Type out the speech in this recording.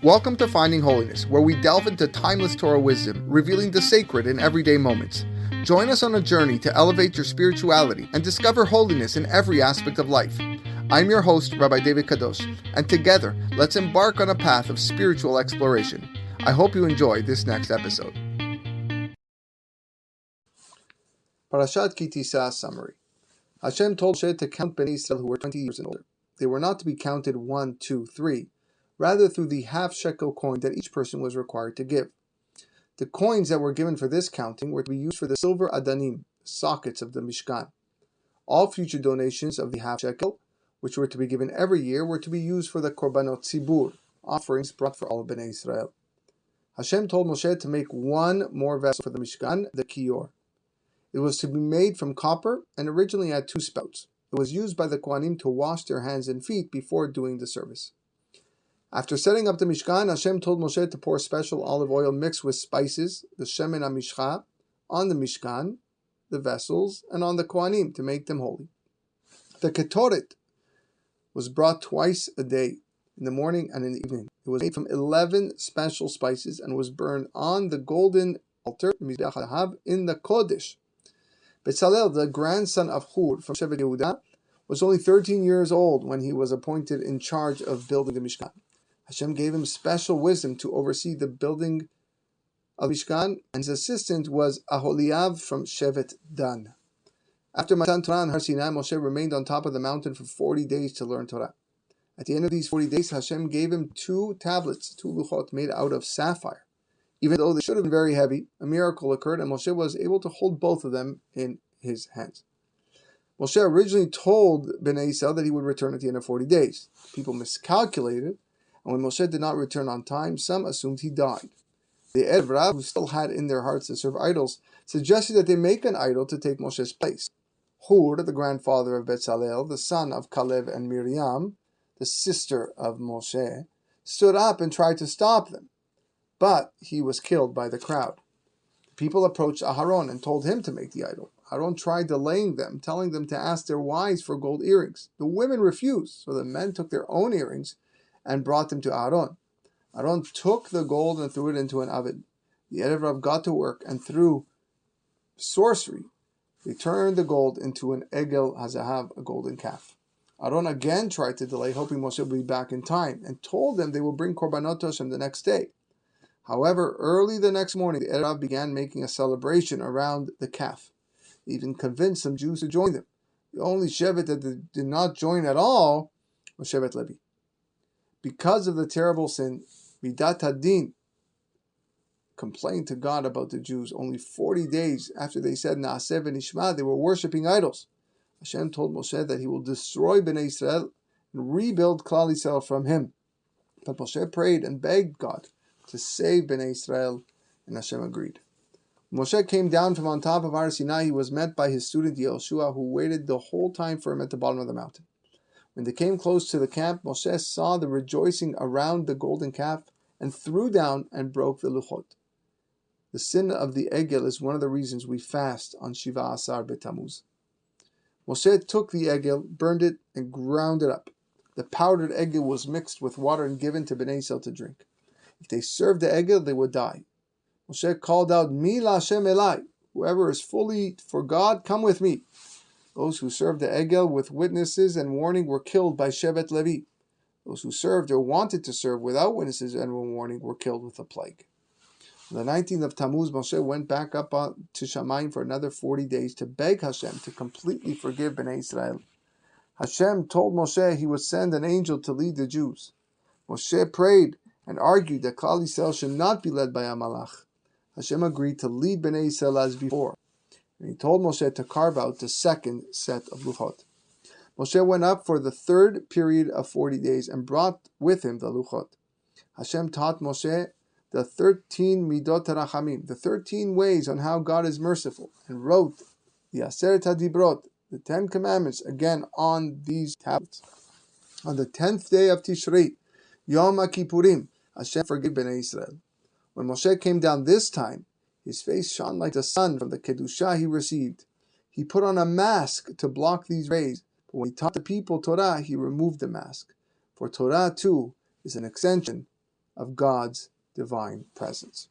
Welcome to Finding Holiness, where we delve into timeless Torah wisdom, revealing the sacred in everyday moments. Join us on a journey to elevate your spirituality and discover holiness in every aspect of life. I'm your host, Rabbi David Kadosh, and together, let's embark on a path of spiritual exploration. I hope you enjoy this next episode. Parashat Tisa summary. Hashem told Moshe to count Bnei Israel who were 20 years and older. They were not to be counted 1, 2, 3, rather through the half-shekel coin that each person was required to give. The coins that were given for this counting were to be used for the silver adanim, sockets of the Mishkan. All future donations of the half-shekel, which were to be given every year, were to be used for the korbanot tzibur, offerings brought for all of Bnei Israel. Hashem told Moshe to make one more vessel for the Mishkan, the kior. It was to be made from copper and originally had 2 spouts. It was used by the Kohanim to wash their hands and feet before doing the service. After setting up the Mishkan, Hashem told Moshe to pour special olive oil mixed with spices, the shemen hamishcha, on the Mishkan, the vessels, and on the Kohanim to make them holy. The ketoret was brought twice a day, in the morning and in the evening. It was made from 11 special spices and was burned on the golden altar in the Kodesh. Bezalel, the grandson of Hur from Shevet Yehuda, was only 13 years old when he was appointed in charge of building the Mishkan. Hashem gave him special wisdom to oversee the building of Mishkan, and his assistant was Aholiav from Shevet Dan. After Matan Torah on Har Sinai, Moshe remained on top of the mountain for 40 days to learn Torah. At the end of these 40 days, Hashem gave him 2 tablets, 2 luchot made out of sapphire. Even though they should have been very heavy, a miracle occurred and Moshe was able to hold both of them in his hands. Moshe originally told Bnei Israel that he would return at the end of 40 days. People miscalculated, and when Moshe did not return on time, some assumed he died. The Erev Rav, who still had in their hearts to serve idols, suggested that they make an idol to take Moshe's place. Hur, the grandfather of Bezalel, the son of Caleb and Miriam, the sister of Moshe, stood up and tried to stop them, but he was killed by the crowd. The people approached Aharon and told him to make the idol. Aharon tried delaying them, telling them to ask their wives for gold earrings. The women refused, so the men took their own earrings and brought them to Aharon. Aharon took the gold and threw it into an oven. The Erev Rav got to work, and through sorcery, they turned the gold into an egel hazahav, a golden calf. Aharon again tried to delay, hoping Moshe would be back in time, and told them they will bring korbanot to Hashem the next day. However, early the next morning, the Erev began making a celebration around the calf. They even convinced some Jews to join them. The only Shevet that did not join at all was Shevet Levi. Because of the terrible sin, Midat Hadin complained to God about the Jews. Only 40 days after they said Naaseh v'nishma, they were worshipping idols. Hashem told Moshe that he will destroy Bnei Israel and rebuild Klal Yisrael from him. But Moshe prayed and begged God to save Bnei Israel, and Hashem agreed. When Moshe came down from on top of Har Sinai, he was met by his student Yehoshua, who waited the whole time for him at the bottom of the mountain. When they came close to the camp, Moshe saw the rejoicing around the golden calf and threw down and broke the luchot. The sin of the egel is one of the reasons we fast on Shiva Asar B'Tammuz. Moshe took the egel, burned it, and ground it up. The powdered egel was mixed with water and given to Bnei Israel to drink. If they served the egel, they would die. Moshe called out, Mi la Hashem Elai, whoever is fully for God, come with me. Those who served the egel with witnesses and warning were killed by Shevet Levi. Those who served or wanted to serve without witnesses and warning were killed with a plague. On the 19th of Tammuz, Moshe went back up to Shamayim for another 40 days to beg Hashem to completely forgive Bnei Israel. Hashem told Moshe he would send an angel to lead the Jews. Moshe prayed and argued that Klal Yisrael should not be led by a malach. Hashem agreed to lead Bnei Israel as before, and he told Moshe to carve out the second set of luchot. Moshe went up for the third period of 40 days and brought with him the luchot. Hashem taught Moshe the 13 midot rachamim, the 13 ways on how God is merciful, and wrote the Aseret HaDibrot, the 10 commandments, again on these tablets. On the 10th day of Tishrei, Yom HaKippurim, Hashem forgave Bnei Israel. When Moshe came down this time, his face shone like the sun from the Kedusha he received. He put on a mask to block these rays, but when he taught the people Torah, he removed the mask. For Torah, too, is an extension of God's divine presence.